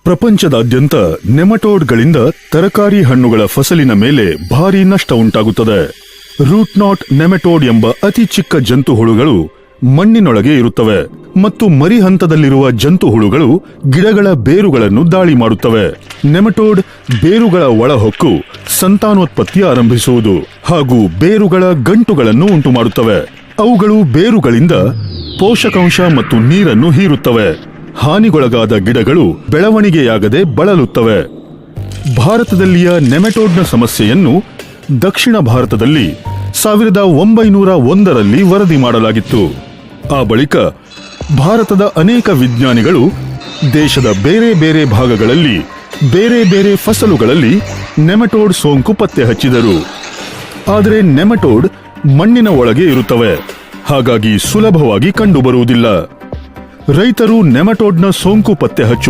ಪ್ರಪಂಚದಾದ್ಯಂತ ನೆಮಟೋಡ್ಗಳಿಂದ ತರಕಾರಿ ಹಣ್ಣುಗಳ ಫಸಲಿನ ಮೇಲೆ ಭಾರೀ ನಷ್ಟ ಉಂಟಾಗುತ್ತದೆ. ರೂಟ್ ನಾಟ್ ನೆಮಟೋಡ್ ಎಂಬ ಅತಿ ಚಿಕ್ಕ ಜಂತುಹುಳುಗಳು ಮಣ್ಣಿನೊಳಗೆ ಇರುತ್ತವೆ ಮತ್ತು ಮರಿ ಹಂತದಲ್ಲಿರುವ ಜಂತುಹುಳುಗಳು ಗಿಡಗಳ ಬೇರುಗಳನ್ನು ದಾಳಿ ಮಾಡುತ್ತವೆ. ನೆಮಟೋಡ್ ಬೇರುಗಳ ಒಳಹೊಕ್ಕು ಸಂತಾನೋತ್ಪತ್ತಿ ಆರಂಭಿಸುವುದು ಹಾಗೂ ಬೇರುಗಳ ಗಂಟುಗಳನ್ನು ಉಂಟುಮಾಡುತ್ತವೆ. ಅವುಗಳು ಬೇರುಗಳಿಂದ ಪೋಷಕಾಂಶ ಮತ್ತು ನೀರನ್ನು ಹೀರುತ್ತವೆ. ಹಾನಿಗೊಳಗಾದ ಗಿಡಗಳು ಬೆಳವಣಿಗೆಯಾಗದೆ ಬಳಲುತ್ತವೆ. ಭಾರತದಲ್ಲಿಯ ನೆಮಟೋಡ್ನ ಸಮಸ್ಯೆಯನ್ನು ದಕ್ಷಿಣ ಭಾರತದಲ್ಲಿ 1901ರಲ್ಲಿ ವರದಿ ಮಾಡಲಾಗಿತ್ತು. ಆ ಬಳಿಕ ಭಾರತದ ಅನೇಕ ವಿಜ್ಞಾನಿಗಳು ದೇಶದ ಬೇರೆ ಬೇರೆ ಭಾಗಗಳಲ್ಲಿ ಬೇರೆ ಬೇರೆ ಫಸಲುಗಳಲ್ಲಿ ನೆಮಟೋಡ್ ಸೋಂಕು ಪತ್ತೆ ಹಚ್ಚಿದರು. ಆದರೆ ನೆಮಟೋಡ್ ಮಣ್ಣಿನ ಒಳಗೆ ಇರುತ್ತವೆ, ಹಾಗಾಗಿ ಸುಲಭವಾಗಿ ಕಂಡುಬರುವುದಿಲ್ಲ. ರೈತರು ನೆಮಟೋಡ್ನ ಸೋಂಕು ಪತ್ತೆ ಹಚ್ಚುವ